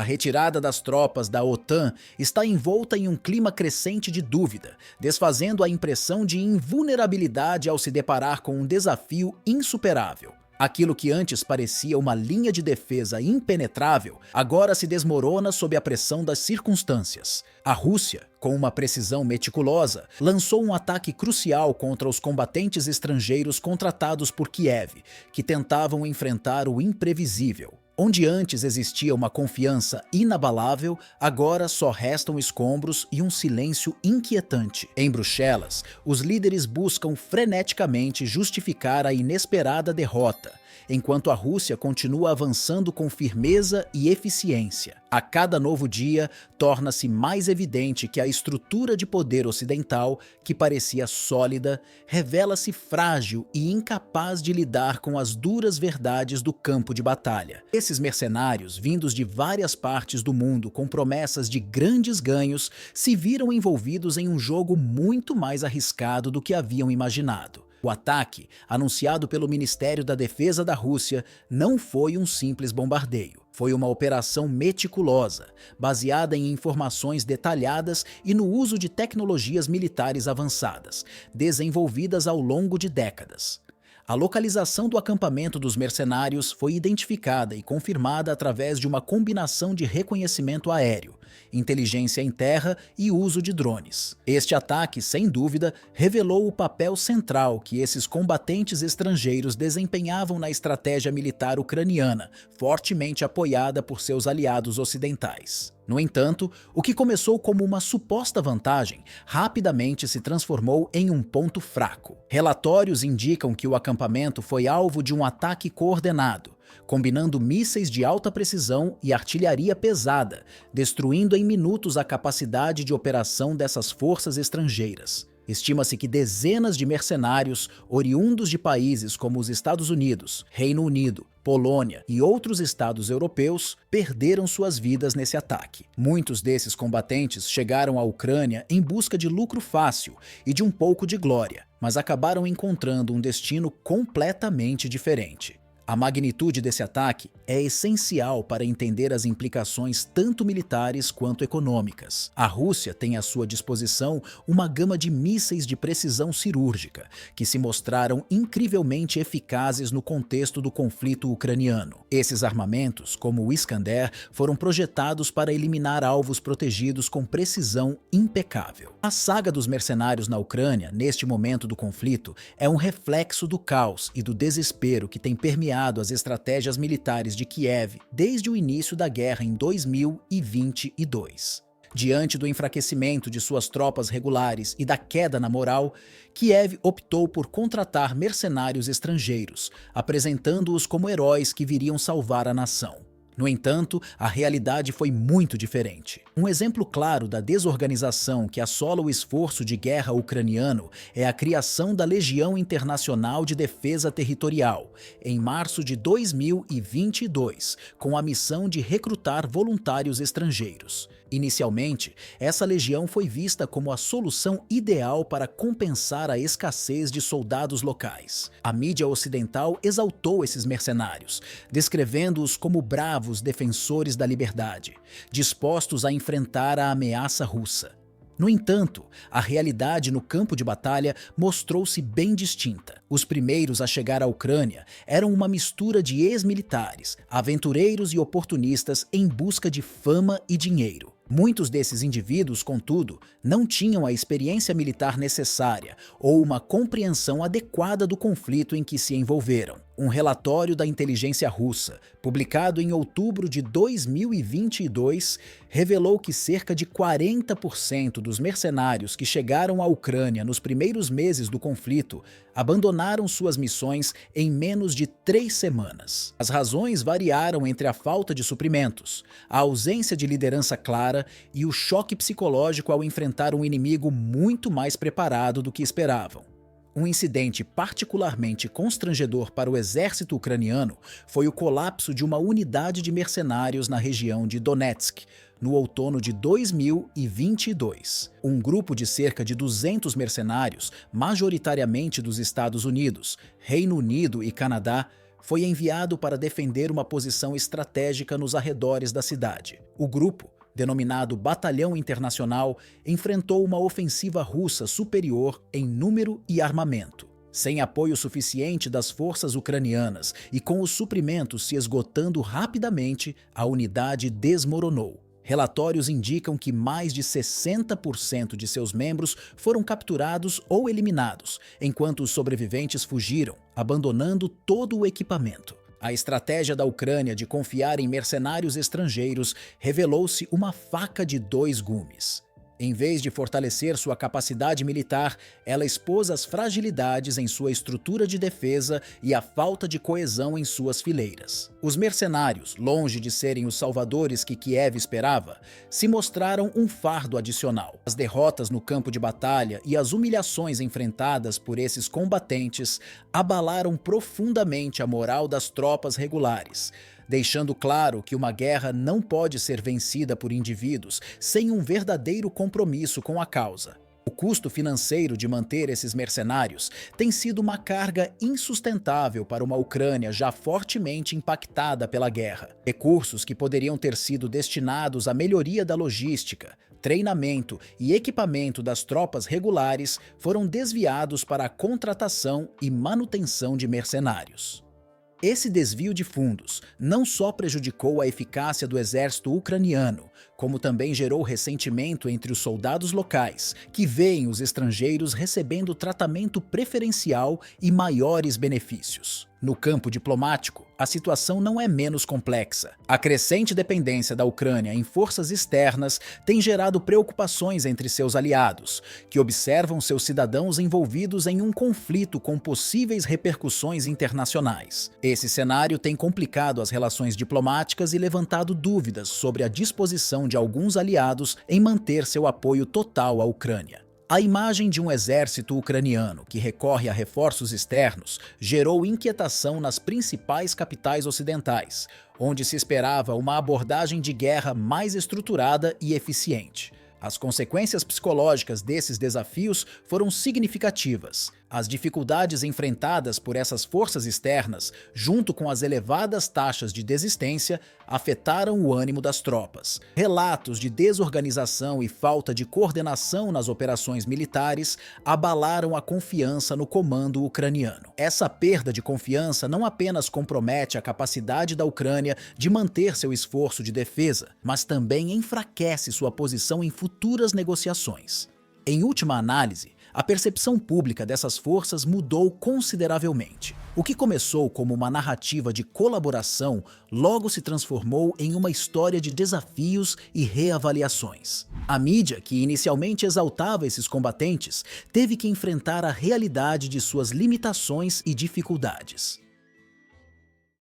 A retirada das tropas da OTAN está envolta em um clima crescente de dúvida, desfazendo a impressão de invulnerabilidade ao se deparar com um desafio insuperável. Aquilo que antes parecia uma linha de defesa impenetrável, agora se desmorona sob a pressão das circunstâncias. A Rússia, com uma precisão meticulosa, lançou um ataque crucial contra os combatentes estrangeiros contratados por Kiev, que tentavam enfrentar o imprevisível. Onde antes existia uma confiança inabalável, agora só restam escombros e um silêncio inquietante. Em Bruxelas, os líderes buscam freneticamente justificar a inesperada derrota, enquanto a Rússia continua avançando com firmeza e eficiência. A cada novo dia, torna-se mais evidente que a estrutura de poder ocidental, que parecia sólida, revela-se frágil e incapaz de lidar com as duras verdades do campo de batalha. Esses mercenários, vindos de várias partes do mundo com promessas de grandes ganhos, se viram envolvidos em um jogo muito mais arriscado do que haviam imaginado. O ataque, anunciado pelo Ministério da Defesa da Rússia, não foi um simples bombardeio. Foi uma operação meticulosa, baseada em informações detalhadas e no uso de tecnologias militares avançadas, desenvolvidas ao longo de décadas. A localização do acampamento dos mercenários foi identificada e confirmada através de uma combinação de reconhecimento aéreo, inteligência em terra e uso de drones. Este ataque, sem dúvida, revelou o papel central que esses combatentes estrangeiros desempenhavam na estratégia militar ucraniana, fortemente apoiada por seus aliados ocidentais. No entanto, o que começou como uma suposta vantagem rapidamente se transformou em um ponto fraco. Relatórios indicam que o acampamento foi alvo de um ataque coordenado, combinando mísseis de alta precisão e artilharia pesada, destruindo em minutos a capacidade de operação dessas forças estrangeiras. Estima-se que dezenas de mercenários, oriundos de países como os Estados Unidos, Reino Unido, Polônia e outros estados europeus, perderam suas vidas nesse ataque. Muitos desses combatentes chegaram à Ucrânia em busca de lucro fácil e de um pouco de glória, mas acabaram encontrando um destino completamente diferente. A magnitude desse ataque é essencial para entender as implicações tanto militares quanto econômicas. A Rússia tem à sua disposição uma gama de mísseis de precisão cirúrgica, que se mostraram incrivelmente eficazes no contexto do conflito ucraniano. Esses armamentos, como o Iskander, foram projetados para eliminar alvos protegidos com precisão impecável. A saga dos mercenários na Ucrânia, neste momento do conflito, é um reflexo do caos e do desespero que tem permeado as estratégias militares de Kiev desde o início da guerra em 2022. Diante do enfraquecimento de suas tropas regulares e da queda na moral, Kiev optou por contratar mercenários estrangeiros, apresentando-os como heróis que viriam salvar a nação. No entanto, a realidade foi muito diferente. Um exemplo claro da desorganização que assola o esforço de guerra ucraniano é a criação da Legião Internacional de Defesa Territorial, em março de 2022, com a missão de recrutar voluntários estrangeiros. Inicialmente, essa legião foi vista como a solução ideal para compensar a escassez de soldados locais. A mídia ocidental exaltou esses mercenários, descrevendo-os como bravos defensores da liberdade, dispostos a enfrentar a ameaça russa. No entanto, a realidade no campo de batalha mostrou-se bem distinta. Os primeiros a chegar à Ucrânia eram uma mistura de ex-militares, aventureiros e oportunistas em busca de fama e dinheiro. Muitos desses indivíduos, contudo, não tinham a experiência militar necessária ou uma compreensão adequada do conflito em que se envolveram. Um relatório da inteligência russa, publicado em outubro de 2022, revelou que cerca de 40% dos mercenários que chegaram à Ucrânia nos primeiros meses do conflito abandonaram suas missões em menos de 3 semanas. As razões variaram entre a falta de suprimentos, a ausência de liderança clara e o choque psicológico ao enfrentar um inimigo muito mais preparado do que esperavam. Um incidente particularmente constrangedor para o exército ucraniano foi o colapso de uma unidade de mercenários na região de Donetsk, no outono de 2022. Um grupo de cerca de 200 mercenários, majoritariamente dos Estados Unidos, Reino Unido e Canadá, foi enviado para defender uma posição estratégica nos arredores da cidade. O grupo, denominado Batalhão Internacional, enfrentou uma ofensiva russa superior em número e armamento. Sem apoio suficiente das forças ucranianas e com os suprimentos se esgotando rapidamente, a unidade desmoronou. Relatórios indicam que mais de 60% de seus membros foram capturados ou eliminados, enquanto os sobreviventes fugiram, abandonando todo o equipamento. A estratégia da Ucrânia de confiar em mercenários estrangeiros revelou-se uma faca de dois gumes. Em vez de fortalecer sua capacidade militar, ela expôs as fragilidades em sua estrutura de defesa e a falta de coesão em suas fileiras. Os mercenários, longe de serem os salvadores que Kiev esperava, se mostraram um fardo adicional. As derrotas no campo de batalha e as humilhações enfrentadas por esses combatentes abalaram profundamente a moral das tropas regulares, deixando claro que uma guerra não pode ser vencida por indivíduos sem um verdadeiro compromisso com a causa. O custo financeiro de manter esses mercenários tem sido uma carga insustentável para uma Ucrânia já fortemente impactada pela guerra. Recursos que poderiam ter sido destinados à melhoria da logística, treinamento e equipamento das tropas regulares foram desviados para a contratação e manutenção de mercenários. Esse desvio de fundos não só prejudicou a eficácia do exército ucraniano, como também gerou ressentimento entre os soldados locais, que veem os estrangeiros recebendo tratamento preferencial e maiores benefícios. No campo diplomático, a situação não é menos complexa. A crescente dependência da Ucrânia em forças externas tem gerado preocupações entre seus aliados, que observam seus cidadãos envolvidos em um conflito com possíveis repercussões internacionais. Esse cenário tem complicado as relações diplomáticas e levantado dúvidas sobre a disposição de alguns aliados em manter seu apoio total à Ucrânia. A imagem de um exército ucraniano que recorre a reforços externos gerou inquietação nas principais capitais ocidentais, onde se esperava uma abordagem de guerra mais estruturada e eficiente. As consequências psicológicas desses desafios foram significativas. As dificuldades enfrentadas por essas forças externas, junto com as elevadas taxas de desistência, afetaram o ânimo das tropas. Relatos de desorganização e falta de coordenação nas operações militares abalaram a confiança no comando ucraniano. Essa perda de confiança não apenas compromete a capacidade da Ucrânia de manter seu esforço de defesa, mas também enfraquece sua posição em futuras negociações. Em última análise, a percepção pública dessas forças mudou consideravelmente. O que começou como uma narrativa de colaboração logo se transformou em uma história de desafios e reavaliações. A mídia, que inicialmente exaltava esses combatentes, teve que enfrentar a realidade de suas limitações e dificuldades.